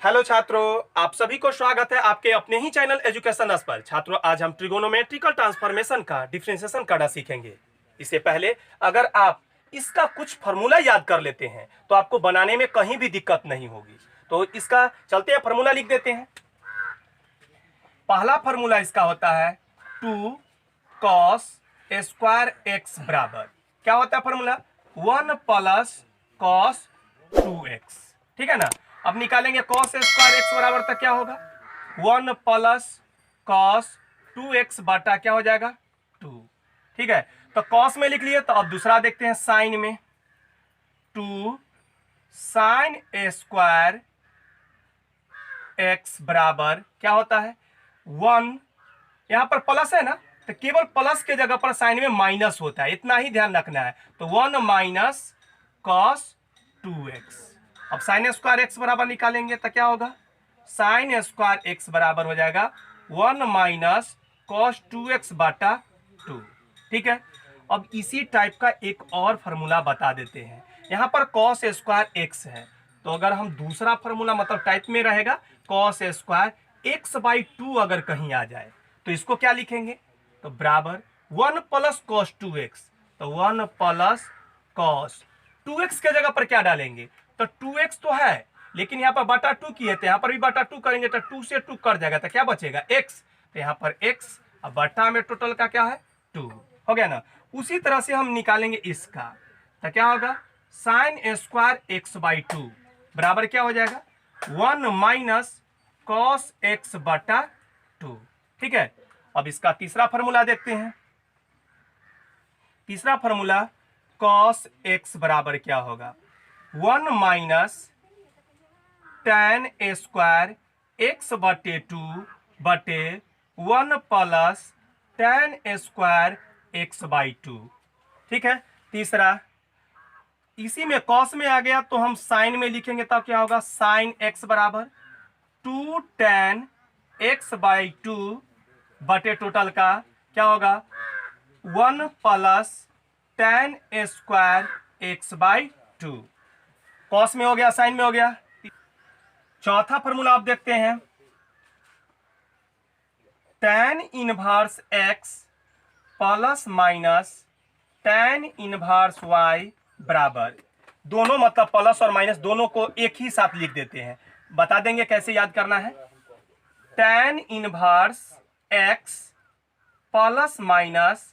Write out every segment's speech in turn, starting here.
Hello छात्रों, आप सभी को स्वागत है आपके अपने ही चैनल एजुकेशन अस पर। छात्रों, आज हम ट्रिगोनोमेट्रिकल ट्रांसफॉर्मेशन का डिफरेंशिएशन करना सीखेंगे। इससे पहले अगर आप इसका कुछ फार्मूला याद कर लेते हैं तो आपको बनाने में कहीं भी दिक्कत नहीं होगी। तो इसका चलते हैं, फार्मूला लिख देते हैं। पहला फार्मूला इसका होता है 2 cos स्क्वायर एक्स बराबर क्या होता है फार्मूला 1 प्लस cos 2x। ठीक है ना। अब निकालेंगे cos स्क्वायर एक्स बराबर तक क्या होगा 1 प्लस cos 2x बटा क्या हो जाएगा 2। ठीक है, तो cos में लिख लिए। तो अब दूसरा देखते हैं साइन में। 2 साइन स्क्वायर एक्स बराबर क्या होता है 1। यहां पर प्लस है ना, तो केवल प्लस के जगह पर साइन में माइनस होता है, इतना ही ध्यान रखना है। तो 1 माइनस cos 2x। अब साइन स्क्वायर एक्स बराबर निकालेंगे तो क्या होगा साइन स्क्वायर एक्स बराबर हो जाएगा 1 माइनस cos 2x बटा 2। ठीक है, अब इसी टाइप का एक और फार्मूला बता देते हैं। यहां पर cos स्क्वायर एक्स है, तो अगर हम दूसरा फार्मूला मतलब टाइप में रहेगा cos स्क्वायर एक्स बाई 2 अगर कहीं आ जाए तो इसको क्या लिखेंगे, तो बराबर 1 प्लस cos 2x। तो 1 प्लस cos 2x के जगह पर क्या डालेंगे, तो 2x तो है लेकिन यहाँ पर बटा 2 की है, तो यहाँ पर भी बटा 2 करेंगे तो 2 से 2 कट जाएगा, तो क्या बचेगा x। तो यहाँ पर x अब बटा में टोटल का क्या है 2 हो गया ना। उसी तरह से हम निकालेंगे इसका, तो क्या होगा साइन स्क्वायर एक्स बाई 2 बराबर क्या हो जाएगा 1 माइनस कॉस एक्स बटा 2। ठीक है, अब इसका तीसरा फार्मूला देखते हैं। तीसरा फार्मूला कॉस एक्स बराबर क्या होगा 1 माइनस tan स्क्वायर एक्स बटे 2 बटे 1 plus tan square x by 2। ठीक है, तीसरा इसी में कॉस में आ गया तो हम साइन में लिखेंगे, तब क्या होगा साइन एक्स बराबर 2 tan एक्स बाई 2 बटे टोटल का क्या होगा 1 plus tan square x by 2। Cos में हो गया, साइन में हो गया। चौथा फॉर्मूला आप देखते हैं tan inverse x plus minus tan inverse y बराबर, दोनों मतलब प्लस और माइनस दोनों को एक ही साथ लिख देते हैं। बता देंगे कैसे याद करना है। tan inverse x plus minus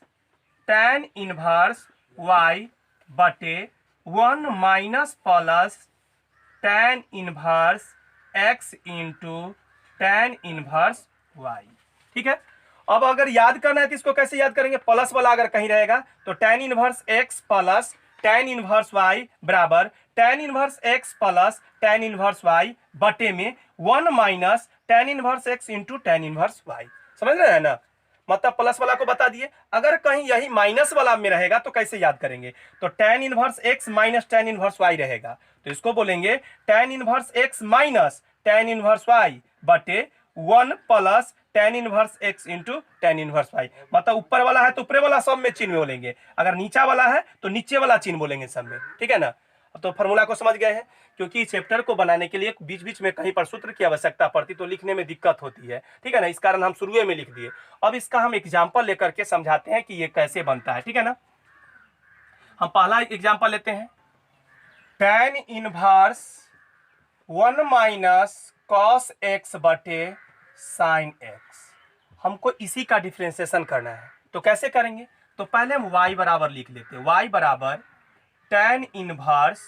tan inverse y बटे 1 minus plus tan inverse x into tan inverse y। ठीक है, अब अगर याद करना है तो इसको कैसे याद करेंगे, प्लस वाला अगर कहीं रहेगा तो tan inverse x plus tan inverse y बराबर tan inverse x plus tan inverse y बटे में 1 minus tan inverse x into tan inverse y। समझ रहे हैं ना, मतलब प्लस वाला को बता दिए। अगर कहीं यही माइनस वाला में रहेगा तो कैसे याद करेंगे, तो tan inverse x minus tan inverse y रहेगा, तो इसको बोलेंगे tan inverse x minus tan inverse y बटे 1 plus tan inverse x into tan inverse y। मतलब ऊपर वाला है तो ऊपर वाला सब में चिन्ह बोलेंगे, अगर नीचा वाला है तो नीचे वाला चिन्ह बोलेंगे सब में। ठीक है ना, तो फॉर्मूला को समझ गए हैं। क्योंकि चैप्टर को बनाने के लिए बीच बीच में कहीं पर सूत्र की आवश्यकता पड़ती तो लिखने में दिक्कत होती है। ठीक है ना, इस कारण हम शुरू में लिख दिए। अब इसका हम एग्जाम्पल लेकर के समझाते हैं कि ये कैसे बनता है। ठीक है ना, हम पहला एग्जाम्पल लेते हैं tan inverse 1 minus cos x बटे साइन एक्स। हमको इसी का डिफरेंशिएशन करना है, तो कैसे करेंगे, तो पहले हम y बराबर लिख लेते हैं। y बराबर tan inverse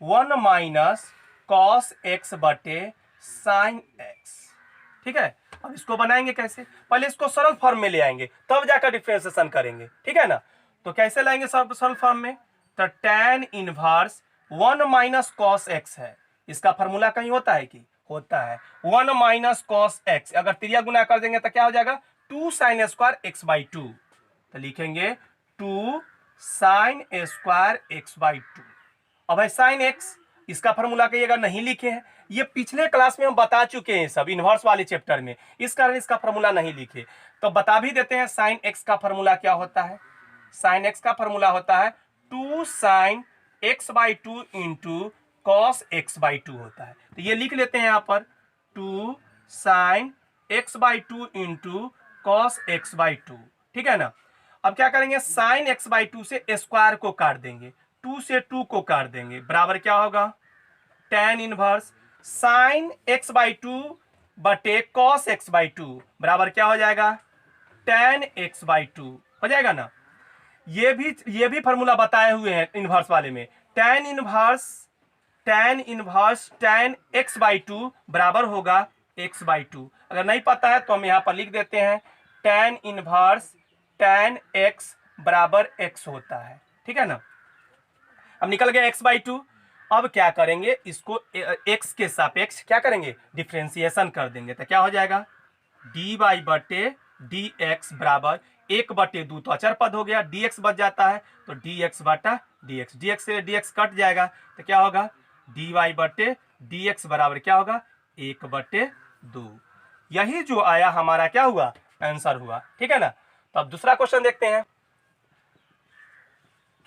1 minus cos x बटे साइन एक्स। ठीक है, अब इसको बनाएंगे कैसे, पहले इसको सरल फॉर्म में ले आएंगे तब जाकर डिफरेंशिएशन करेंगे। ठीक है ना, तो कैसे लाएंगे सरल फॉर्म में, तो tan inverse 1 minus cos x है, इसका फॉर्मूला कहीं होता है कि होता है 1 माइनस कॉस एक्स, अगर त्रिया गुना कर देंगे तो क्या हो जाएगा 2 साइन स्क्वायर एक्स बाई 2। तो लिखेंगे 2 साइन स्क्वायर एक्स बाई 2। अब है साइन एक्स, इसका फॉर्मूला कहीं अगर नहीं लिखे हैं, ये पिछले क्लास में हम बता चुके हैं सब इनवर्स वाले चैप्टर में, इस कारण इसका फॉर्मूला नहीं लिखे, तो बता भी देते हैं। साइन एक्स का फॉर्मूला क्या होता है, साइन एक्स का फॉर्मूला होता है 2 sine x by 2 into cos x/2 होता है। तो ये लिख लेते हैं यहाँ पर 2 sin x/2 into cos x/2, ठीक है ना। अब क्या करेंगे, sin x/2 से स्क्वायर को काट देंगे, 2 से 2 को काट देंगे, बराबर क्या होगा tan इनवर्स sin x/2 बटे cos x/2 बराबर क्या हो जाएगा tan x/2 हो जाएगा ना। ये भी फॉर्मूला बताए हुए हैं इनवर्स वाले में, tan इनवर्स tan x/2 बराबर होगा x/2। अगर नहीं पता है तो हम यहां पर लिख देते हैं tan इनवर्स tan x बराबर x होता है, ठीक है ना। अब निकल गया x/2। अब क्या करेंगे, इसको x के सापेक्ष क्या करेंगे, डिफ्रेंसिएशन कर देंगे। तो क्या हो जाएगा dy बटे dx बराबर 1/2, तो अचर पद हो गया, dx बच जाता है तो dx बटा dx, dx से dx कट जाएगा तो क्या होगा dy बटे dx बराबर क्या होगा 1/2। यही जो आया हमारा क्या हुआ आंसर हुआ, ठीक है ना। तो अब दूसरा क्वेश्चन देखते हैं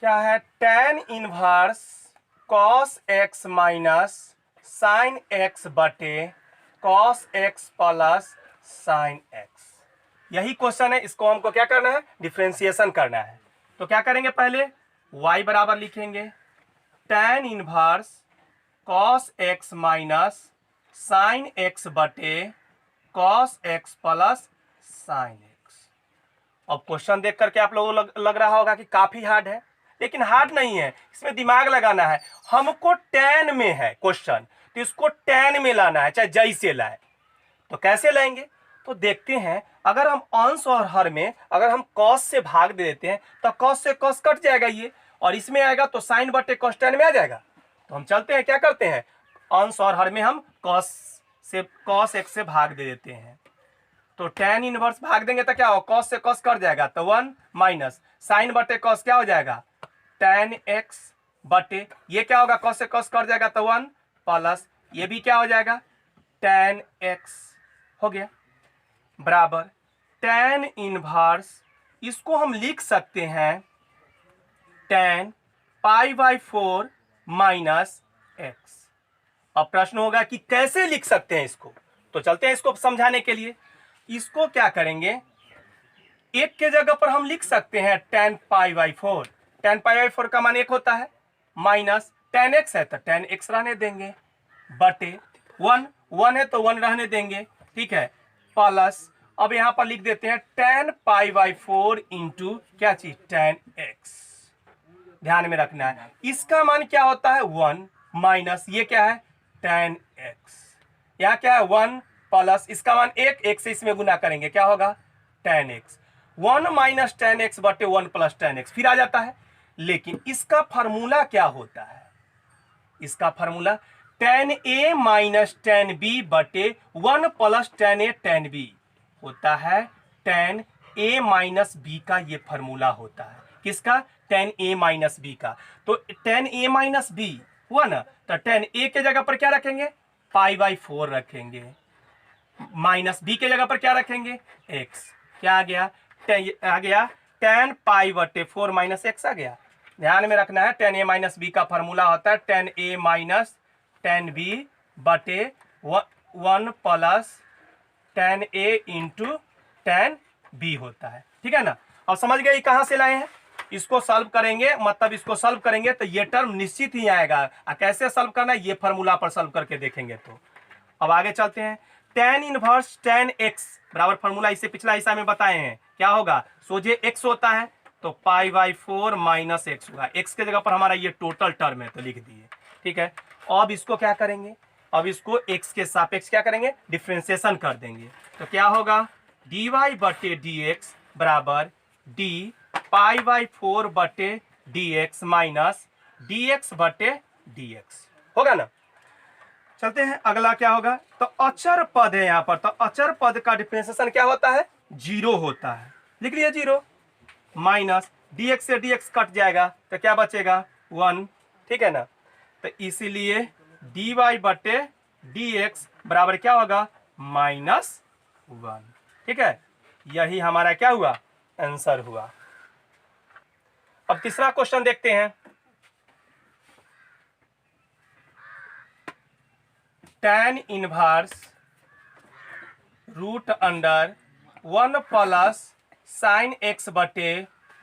क्या है, tan inverse cos x minus sin x बटे cos x plus sin x। यही क्वेश्चन है, इसको हमको क्या करना है डिफरेंशिएशन करना है। तो क्या करेंगे, पहले y बराबर लिखेंगे tan inverse cos x minus sin x बटे cos x plus sin x। अब क्वेश्चन देख करके आप लोगों को लग रहा होगा कि काफी हार्ड है, लेकिन हार्ड नहीं है, इसमें दिमाग लगाना है। हमको tan में है क्वेश्चन, तो इसको tan में लाना है, चाहे जैसे लाए। तो कैसे लाएंगे, तो देखते हैं। अगर हम अंश और हर में अगर हम cos से भाग दे देते हैं तो cos से cos कट जाएगा ये, और इसमें आएगा तो sin बटे cos tan में आ जाएगा। तो हम चलते हैं, क्या करते हैं, अंश और हर में हम cos x से भाग दे देते हैं। तो tan इनवर्स भाग देंगे तो क्या हो, cos से cos कट जाएगा तो 1 माइनस sin बटे cos क्या हो जाएगा tan x बटे ये क्या होगा, cos से cos कट जाएगा तो 1 प्लस ये भी क्या हो जाएगा tan x हो गया बराबर tan इनवर्स, इसको हम लिख सकते हैं tan π/4 माइनस x। अब प्रश्न होगा कि कैसे लिख सकते हैं इसको, तो चलते हैं इसको समझाने के लिए। इसको क्या करेंगे, एक के जगह पर हम लिख सकते हैं tan π/4, tan π/4 का मान 1 होता है, माइनस tan x है तो tan x रहने देंगे, बटे 1 है तो 1 रहने देंगे, ठीक है, प्लस अब यहां पर लिख देते हैं tan π/4 इंटू क्या चीज tan x। ध्यान में रखना है, इसका मान क्या होता है 1 माइनस ये क्या है tan x, यहां क्या है 1 प्लस इसका मान 1 से इसमें गुना करेंगे क्या होगा tan x, 1 minus tan x बटे 1 प्लस tan x फिर आ जाता है। लेकिन इसका फार्मूला क्या होता है, इसका formula tan a minus tan b बटे 1 plus tan a tan b होता है। tan a माइनस b का ये फार्मूला होता है, किसका tan a माइनस b का। तो tan a माइनस b हुआ ना, तो tan a के जगह पर क्या रखेंगे π/4 रखेंगे, माइनस b के जगह पर क्या रखेंगे x, क्या आ गया tan π/4 माइनस x आ गया। ध्यान में रखना है tan a माइनस b का फार्मूला होता है tan a minus tan b बटे 1 plus tan a into tan b होता है, ठीक है ना। अब समझ गए कहां से लाए हैं, इसको सॉल्व करेंगे, मतलब इसको सॉल्व करेंगे तो ये टर्म निश्चित ही आएगा। कैसे सॉल्व करना है, ये फार्मूला पर सॉल्व करके देखेंगे। तो अब आगे चलते हैं, tan इनवर्स tan x बराबर फार्मूला इसे पिछला हिस्सा में बताए हैं, क्या होगा सोझे x होता है तो π/4 माइनस x होगा, x के जगह पर हमारा ये टोटल टर्म है तो लिख दिए, ठीक है। अब इसको क्या करेंगे, अब इसको x के सापेक्ष क्या करेंगे डिफरेंशिएशन कर देंगे। तो क्या होगा dy बटे dx बराबर d π/4 बटे dx माइनस dx बटे dx होगा ना। चलते हैं अगला क्या होगा, तो अचर पद है यहां पर, तो अचर पद का डिफरेंशिएशन क्या होता है 0 होता है, लिख लिया 0 माइनस dx से dx कट जाएगा तो क्या बचेगा 1, ठीक है ना। तो इसीलिए dy बटे dx बराबर क्या होगा -1, ठीक है। यही हमारा क्या हुआ आंसर हुआ। अब तीसरा क्वेश्चन देखते हैं, tan inverse root under 1 plus sine x बटे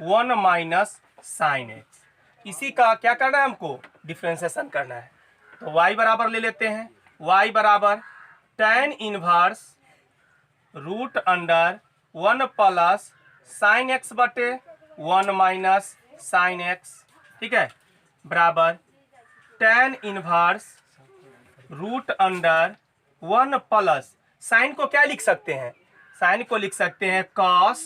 1 माइनस साइन एक्स। इसी का क्या करना है, हमको डिफ्रेंसिएशन करना है। तो y बराबर ले लेते हैं, y बराबर tan inverse root under 1 plus sine x बटे 1 माइनस साइन एक्स, ठीक है, बराबर tan inverse root under 1 plus sine को क्या लिख सकते हैं, साइन को लिख सकते हैं cos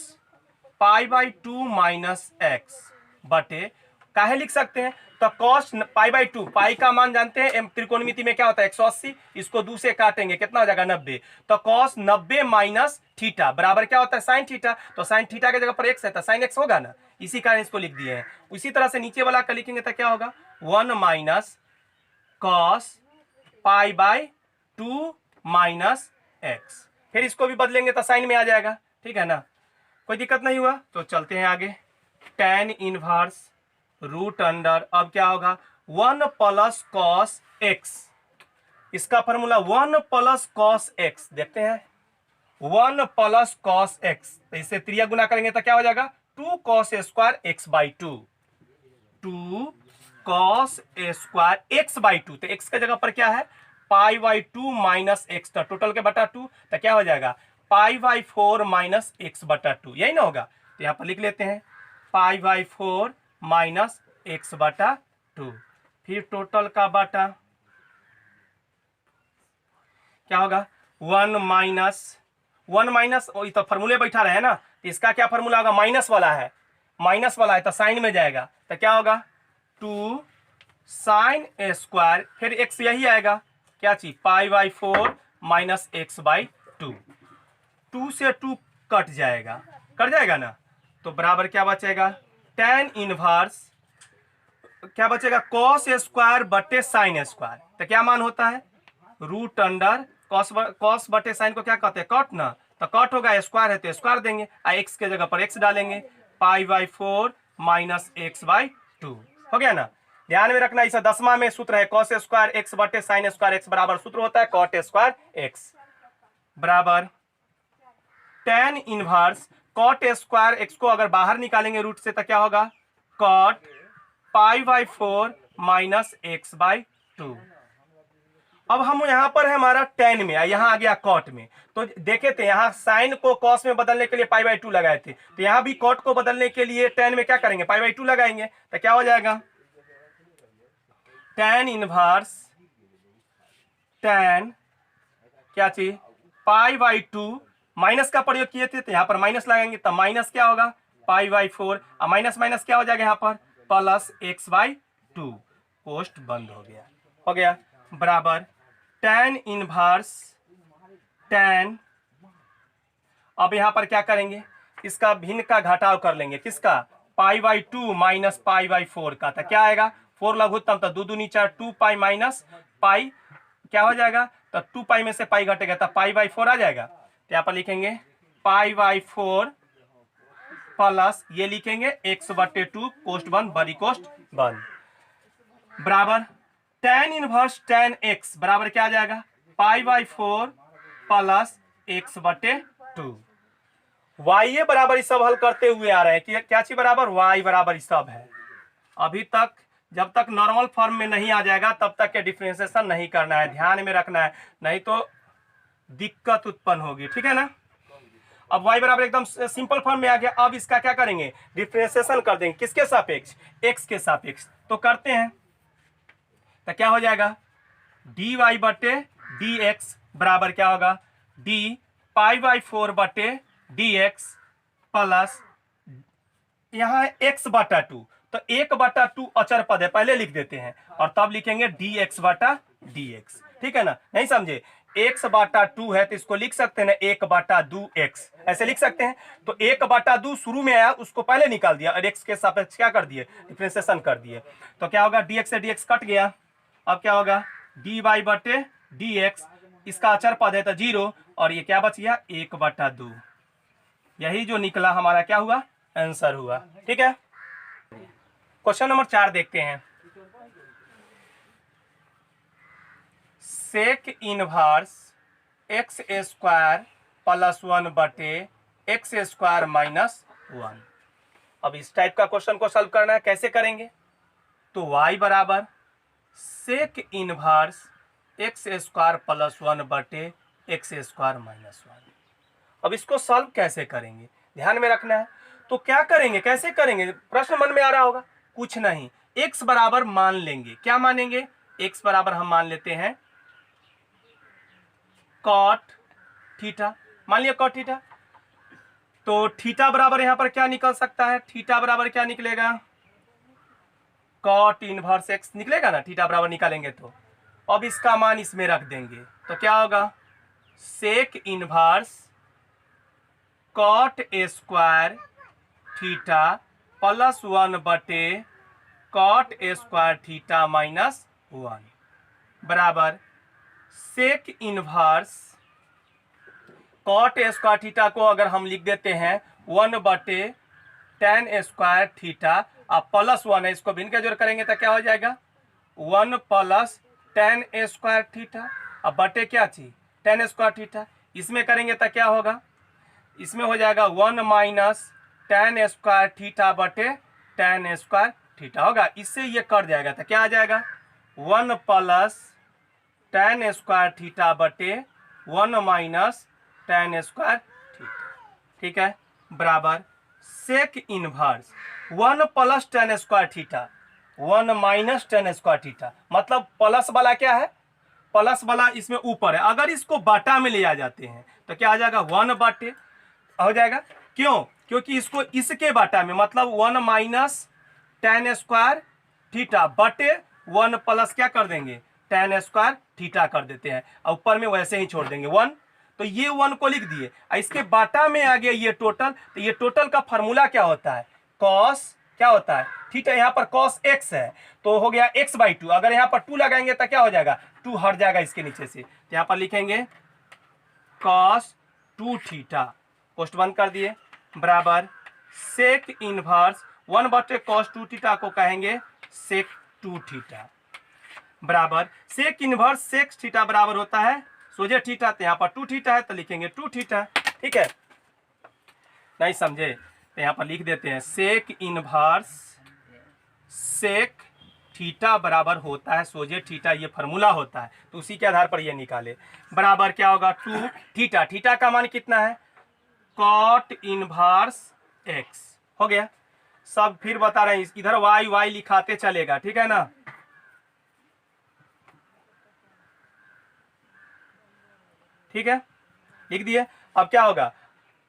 π/2 माइनस एक्स बटे, काहे लिख सकते हैं, तो cos π/2, पाई का मान जानते हैं, त्रिकोणमिति में क्या होता है 180, इसको 2 से काटेंगे कितना हो जाएगा 90, तो cos 90 माइनस थीटा बराबर क्या होता है साइन थीटा, तो साइन थीटा के जगह पर एक्स है तो साइन एक्स होगा ना, इसी कारण इसको लिख दिए हैं। उसी तरह से नीचे वाला का लिखेंगे तो क्या होगा 1 माइनस cos π/2 माइनस एक्स, फिर इसको भी बदलेंगे तो साइन में आ जाएगा, ठीक है ना, कोई दिक्कत नहीं हुआ। तो चलते हैं आगे, tan इनवर्स रूट अंडर, अब क्या होगा 1 प्लस कॉस एक्स, इसका फॉर्मूला 1 प्लस कॉस एक्स, देखते हैं 1 प्लस कॉस एक्स, तो इसे त्रिया गुना करेंगे तो क्या हो जाएगा 2 cos square x by 2, 2 cos square x by 2, तो एक्स के जगह पर क्या है π/2 माइनस एक्स, तो टोटल के बटा 2, तो क्या हो जाएगा π/4 माइनस एक्स बटा 2, यही ना होगा, तो यहाँ पर लिख लेते हैं π/4 माइनस एक्स बटा 2, फिर टोटल का बटा क्या होगा 1 माइनस तो फॉर्मूले बैठा रहे ना, इसका क्या फॉर्मूला होगा, माइनस वाला है तो साइन में जाएगा, तो क्या होगा 2 साइन स्क्वायर, फिर एक्स यही आएगा क्या चीज π/4 माइनस एक्स बाई 2, 2 से 2 कट जाएगा ना, तो बराबर क्या बचेगा tan इनवर्स क्या बचेगा कॉस स्क्वायर बटे साइन स्क्वायर, तो क्या मान होता है रूट अंडर कॉस बटे साइन को क्या कहते हैं कॉट ना, तो कॉट होगा, स्क्वायर है तो स्क्वायर देंगे, एक्स के जगह पर एक्स डालेंगे, π/4 माइनस एक्स बाई 2 हो गया ना। ध्यान में रखना इसे 10वां में सूत्र है कॉस स्क्वायर एक्स बटे साइन स्क्वायर एक्स बराबर सूत्र होता है कॉट स्क्वायर एक्स बराबर tan inverse cot square x को अगर बाहर निकालेंगे रूट से तो क्या होगा कॉट π/4 माइनस एक्स बाई 2। अब हम यहाँ पर है हमारा tan में, यहाँ आ गया कॉट में, तो देखे थे यहाँ साइन को कॉस में बदलने के लिए π/2 लगाए थे, तो यहाँ भी कॉट को बदलने के लिए tan में क्या करेंगे π/2 लगाएंगे, तो क्या हो जाएगा tan इनवर्स tan क्या चीज π/2 माइनस का प्रयोग किए थे तो यहाँ पर माइनस लगाएंगे, तो माइनस क्या होगा π/4, माइनस माइनस क्या हो जाएगा यहाँ पर प्लस x/2, पोस्ट बंद हो गया बराबर tan इनवर्स tan, अब यहाँ पर क्या करेंगे इसका भिन्न का घटाव कर लेंगे, किसका π/2 माइनस π/4 का, तो क्या आएगा 4 लघुत्तम, तो 2 दूनी 4, 2 पाई माइनस पाई क्या हो जाएगा, तो 2 पाई में से पाई घटेगा तो π/4 आ जाएगा, तो यहाँ पर लिखेंगे π/4 प्लस ये लिखेंगे x बटे 2 कोष्ट बंद बड़ी कोष्ट बंद बराबर tan इनवर्स tan x बराबर क्या आ जाएगा π/4 प्लस x बटे 2। y बराबर इस सब हल करते हुए आ रहे हैं कि क्या चीज बराबर y बराबर इस सब है, अभी तक जब तक नॉर्मल फॉर्म में नहीं आ जाएगा तब तक के डिफरेंशिएशन नहीं करना है, ध्यान में रखना है, नहीं तो दिक्कत उत्पन्न होगी, ठीक है ना। अब y बराबर एकदम सिंपल फॉर्म में आ गया, अब इसका क्या करेंगे डिफरेंशिएशन कर देंगे, किसके सापेक्ष x के सापेक्ष, तो करते हैं, तो क्या हो जाएगा dy बटे dx बराबर क्या होगा d π/4 बटे dx प्लस यहाँ x बटा 2, तो 1/2 अचर पद है पहले लिख देते हैं और तब लिखेंगे dx बटा dx, ठीक है ना, नहीं समझे x/2 है तो इसको लिख सकते हैं ना 1/2x ऐसे लिख सकते हैं, तो 1/2 शुरू में आया उसको पहले निकाल दिया और x के सापेक्ष क्या कर दिए डिफरेंशिएशन कर दिए, तो क्या होगा dx से dx कट गया, अब क्या होगा dy बटे dx, इसका अचर पद है तो 0 और ये क्या बच गया 1/2, यही जो निकला हमारा क्या हुआ आंसर हुआ, ठीक है। क्वेश्चन नंबर 4 देखते हैं, sec inverse x square plus 1 बटे एक्स स्क्वायर माइनस 1। अब इस टाइप का क्वेश्चन को सॉल्व करना है, कैसे करेंगे? तो y बराबर sec inverse x square plus 1 बटे एक्स स्क्वायर माइनस 1। अब इसको सॉल्व कैसे करेंगे, ध्यान में रखना है। तो क्या करेंगे, कैसे करेंगे, प्रश्न मन में आ रहा होगा। कुछ नहीं, x बराबर मान लेंगे। क्या मानेंगे? x बराबर हम मान लेते हैं कॉट थीटा। मान लिया कॉट थीटा। तो थीटा बराबर यहां पर क्या निकल सकता है? थीटा बराबर क्या निकलेगा? कॉट इनवर्स एक्स निकलेगा ना, थीटा बराबर निकालेंगे तो। अब इसका मान इसमें रख देंगे तो क्या होगा? Sec inverse cot square theta plus 1 बटे कॉट स्क्वायर थीटा माइनस 1 बराबर sec inverse cot square theta को अगर हम लिख देते हैं 1 बटे टेन स्क्वायर थीटा, अब प्लस 1 है, इसको भिन्न के जोड़ करेंगे तो क्या हो जाएगा? 1 प्लस टेन स्क्वायर थीटा, अब बटे क्या चीज? Ten square theta. इसमें करेंगे तो क्या होगा? इसमें हो जाएगा 1 माइनस टेन स्क्वायर थीटा बटे टेन स्क्वायर थीटा होगा। इससे ये कट जाएगा तो क्या आ जाएगा? 1 प्लस टेन स्क्वायर थीटा बटे 1 माइनस टेन स्क्वायर थीटा। ठीक है, बराबर sec inverse 1 plus tan square theta 1 minus tan square theta, मतलब प्लस वाला क्या है? प्लस वाला इसमें ऊपर है। अगर इसको बाटा में ले आ जाते हैं तो क्या आ जाएगा? 1 बटे हो जाएगा। क्यों? क्योंकि इसको इसके बाटा में, मतलब 1 माइनस टेन स्क्वायर थीटा बटे 1 प्लस क्या कर देंगे? टेन स्क्वायर थीटा कर देते हैं, और ऊपर में वैसे ही छोड़ देंगे 1। तो ये 1 को लिख दिए, इसके बाटा में आ गया ये टोटल। तो ये टोटल का फॉर्मूला क्या होता है? कॉस क्या होता है? थीटा। यहाँ पर कॉस एक्स है तो हो गया x/2। अगर यहाँ पर 2 लगाएंगे तो क्या हो जाएगा? 2 हट जाएगा इसके नीचे से, तो यहाँ पर लिखेंगे कॉस 2 थीटा, पोस्ट बंद कर दिए, बराबर सेक इनवर्स 1 बटे कॉस 2 थीटा को कहेंगे सेक 2 थीटा, बराबर सेक इनवर्स सेक थीटा बराबर होता है सोजे थीटा। तो यहाँ पर 2 थीटा है तो लिखेंगे 2 थीटा। ठीक है, नहीं समझे तो यहाँ पर लिख देते हैं सेक इनवर्स सेक थीटा बराबर होता है सोजे थीटा, ये फॉर्मूला होता है, तो उसी के आधार पर ये निकाले। बराबर क्या होगा? 2 थीटा। थीटा का मान कितना है? Cot inverse x. हो गया सब। फिर बता रहे हैं इधर वाई वाई लिखाते चलेगा, ठीक है ना। ठीक है, लिख दिए। अब क्या होगा?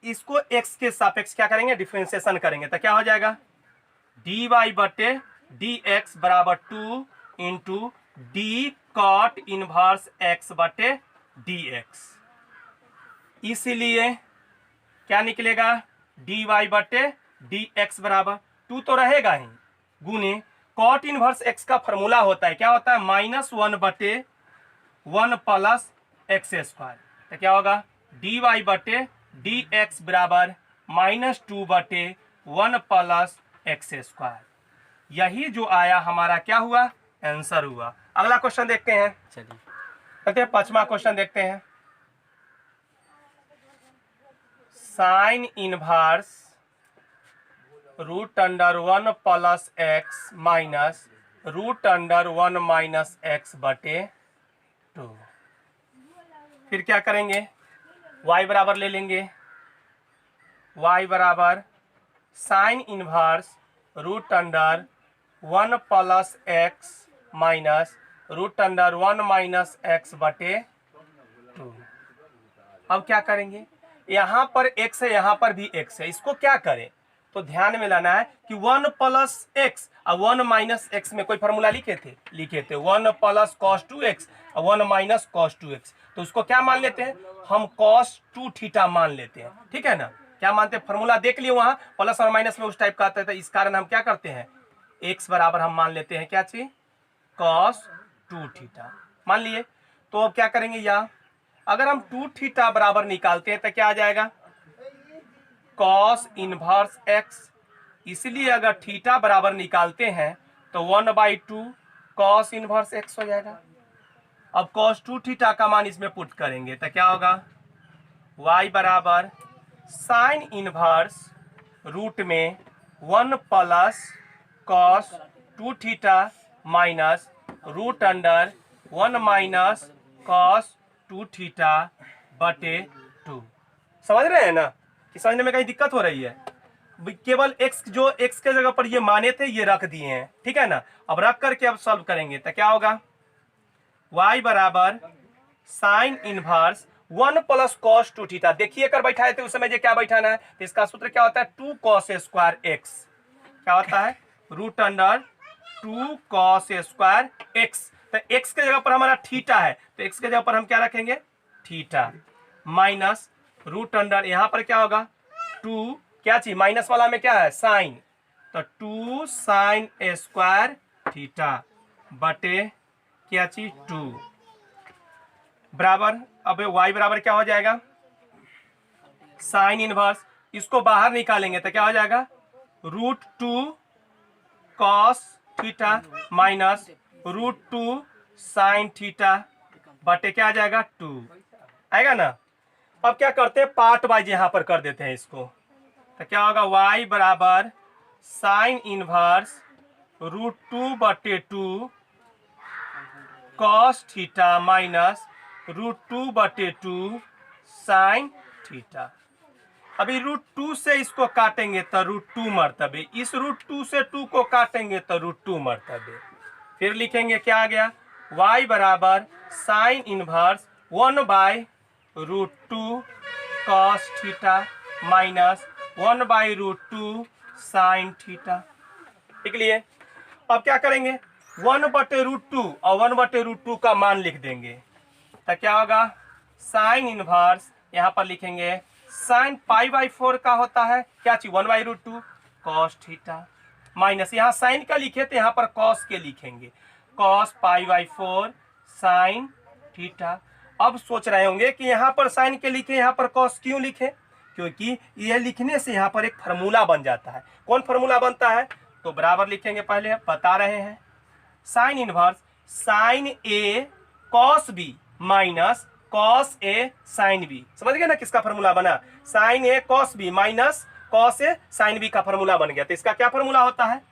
इसको x के सापेक्ष क्या करेंगे? डिफरेंशिएशन करेंगे तो क्या हो जाएगा? dy बटे dx बराबर 2 into d cot inverse x बटे dx। इसलिए क्या निकलेगा? dy बटे dx बराबर 2 तो रहेगा ही, गुने कॉट इनवर्स x का फॉर्मूला होता है, क्या होता है? -1 बटे 1 प्लस एक्स स्क्वायर। तो क्या होगा? dy बटे dx बराबर -2 बटे 1 प्लस एक्स स्क्वायर। यही जो आया हमारा क्या हुआ? आंसर हुआ। अगला क्वेश्चन देखते हैं। चलिए कहते हैं 5वां क्वेश्चन देखते हैं। Sign inverse √1 plus x minus √1 minus x बटे 2। फिर क्या करेंगे? y बराबर ले लेंगे, y बराबर sine inverse √1 plus x minus √1 minus x बटे 2। अब क्या करेंगे? यहाँ पर x है, यहाँ पर भी x है, इसको क्या करें? तो ध्यान में लाना है कि 1 प्लस एक्स और 1 माइनस एक्स में कोई फॉर्मूला लिखे थे? 1 प्लस कॉस 2x और 1 माइनस कॉस 2x। तो उसको क्या मान लेते हैं हम? कॉस 2 थीटा मान लेते हैं, ठीक है ना। क्या मानते हैं? फॉर्मूला देख लिए वहां प्लस और माइनस में उस टाइप का आता है, तो इस कारण हम क्या करते हैं? x बराबर हम मान लेते हैं क्या चीज? कॉस 2 थीटा मान लिए। तो अब क्या करेंगे? यहाँ अगर हम 2 थीटा बराबर निकालते हैं तो क्या आ जाएगा? Cos inverse x. इसलिए अगर थीटा बराबर निकालते हैं तो 1/2 कॉस इनवर्स एक्स हो जाएगा। अब cos 2 थीटा का मान इसमें पुट करेंगे तो क्या होगा, y बराबर साइन इनवर्स रूट में 1 plus cos 2 theta minus root under 1 minus cos 2 theta बटे 2। समझ रहे हैं ना कि समझने में कहीं दिक्कत हो रही है? केवल x जो x के जगह पर ये माने थे ये रख दिए हैं, ठीक है ना। अब रख करके अब सॉल्व करेंगे तो क्या होगा, y बराबर sine inverse 1 plus cos 2 theta. देखिए कर बैठाए थे उस समय, क्या बैठाना है तो इसका सूत्र क्या होता है, 2 cos स्क्वायर x क्या होता है, root under 2 cos square x। तो x के जगह पर हमारा थीटा है तो x के जगह पर हम क्या रखेंगे, थीटा माइनस रूट अंडर यहां पर क्या होगा 2, क्या चीज माइनस वाला में क्या है साइन, तो 2 साइन स्क्वायर थीटा बटे क्या चीज 2 बराबर। अब y बराबर क्या हो जाएगा, साइन इनवर्स, इसको बाहर निकालेंगे तो क्या हो जाएगा, root 2 cos theta minus root 2 sine theta बटे क्या आ जाएगा 2 आएगा ना। अब क्या करते हैं, पार्ट वाइज यहां पर कर देते हैं इसको, तो क्या होगा y बराबर साइन इनवर्स रूट 2 बटे 2 कॉस थीटा माइनस रूट 2 बटे 2 साइन थीटा। अभी रूट 2 से इसको काटेंगे तो रूट 2 मर्तबे, इस रूट 2 से 2 को काटेंगे तो रूट 2 मर्तबे। फिर लिखेंगे क्या आ गया, y बराबर sine inverse 1 by root 2 cos theta minus 1 by root 2 sine theta. ठीक लिए, अब क्या करेंगे 1 बटे रूट 2 और 1 बटे रूट 2 का मान लिख देंगे तो क्या होगा, साइन इनवर्स यहां पर लिखेंगे साइन पाई बाई 4 का होता है क्या चीज 1 by root 2 cos theta minus यहाँ साइन का लिखे तो यहाँ पर कॉस के लिखेंगे, cos pi by 4 sine theta. अब सोच रहे होंगे कि यहाँ पर साइन के लिखे यहाँ पर कॉस क्यों लिखे, क्योंकि यह लिखने से यहाँ पर एक फार्मूला बन जाता है। कौन फार्मूला बनता है, तो बराबर लिखेंगे, पहले बता रहे हैं, sine inverse sine A cos B minus cos A sine B. समझ गए ना किसका फार्मूला बना, sign A cos B minus cos A sine B का फार्मूला बन गया। तो इसका क्या फार्मूला होता है,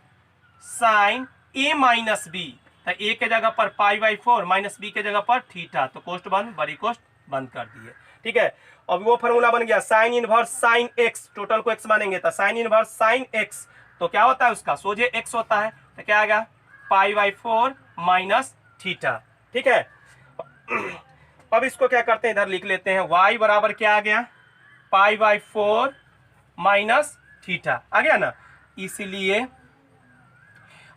साइन ए माइनस बी, तो ए के जगह पर पाई बाई 4 माइनस बी के जगह पर थीटा, तो कोष्ट बंद, बड़ी कोष्ट बंद कर दिए। ठीक है, अब वो फार्मूला बन गया sine inverse sine x, total को एक्स मानेंगे तो साइन इनवर्स साइन एक्स, तो क्या होता है उसका सोझे एक्स होता है, तो क्या आएगा पाई बाई 4 माइनस थीटा। ठीक है, अब इसको क्या करते हैं, इधर लिख लेते हैं, y बराबर क्या आ गया, पाई बाई 4 माइनस थीटा आ गया ना। इसलिए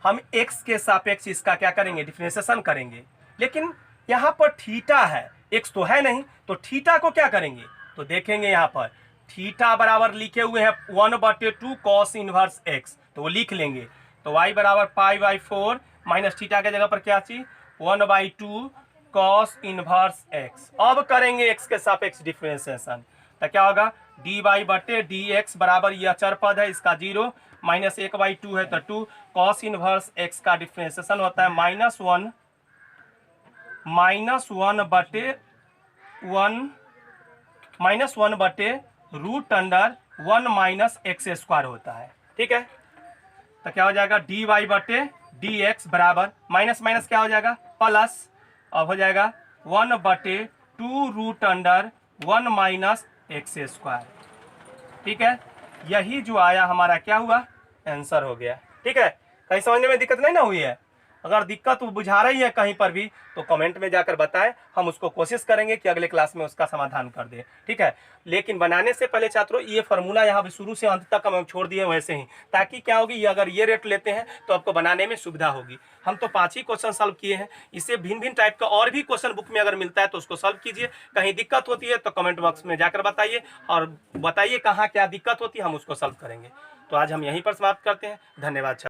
हम x के सापेक्ष इसका क्या करेंगे, डिफरेंशिएशन करेंगे, लेकिन यहां पर थीटा है, x तो है नहीं, तो थीटा को क्या करेंगे, तो देखेंगे यहां पर थीटा बराबर लिखे हुए हैं 1 बटे 2 कॉस इनवर्स x, तो वो लिख लेंगे। तो y बराबर पाई बाई 4 माइनस थीटा के जगह पर क्या चीज 1 बाई 2 कॉस इनवर्स x। अब करेंगे x के सापेक्ष डिफरेंशिएशन, तो क्या होगा डी वाई बटे डी एक्स बराबर, यह अचर पद है इसका 0 माइनस 1 बाई 2 है तो 2 कॉस इनवर्स x का डिफरेंशिएशन होता है माइनस वन बटे root under 1 minus x square होता है। ठीक है, तो क्या हो जाएगा डी वाई बटे डी एक्स बराबर माइनस माइनस क्या हो जाएगा प्लस, अब हो जाएगा 1 बटे 2 root under 1 minus x square. ठीक है, यही जो आया हमारा क्या हुआ आंसर हो गया। ठीक है, कहीं समझने में दिक्कत नहीं ना हुई है, अगर दिक्कत बुझा रही है कहीं पर भी तो कमेंट में जाकर बताएं, हम उसको कोशिश करेंगे कि अगले क्लास में उसका समाधान कर दें। ठीक है, लेकिन बनाने से पहले छात्रों ये फार्मूला यहाँ शुरू से अंत तक हम छोड़ दिए वैसे ही, ताकि क्या होगी ये अगर ये रेट लेते हैं तो आपको बनाने में सुविधा होगी। हम तो 5 ही क्वेश्चन सॉल्व किए हैं, इससे भिन्न भिन्न टाइप का और भी क्वेश्चन बुक में अगर मिलता है तो उसको सॉल्व कीजिए। कहीं दिक्कत होती है तो कमेंट बॉक्स में जाकर बताइए और बताइए कहाँ क्या दिक्कत होती है, हम उसको सॉल्व करेंगे। तो आज हम यहीं पर समाप्त करते हैं, धन्यवाद।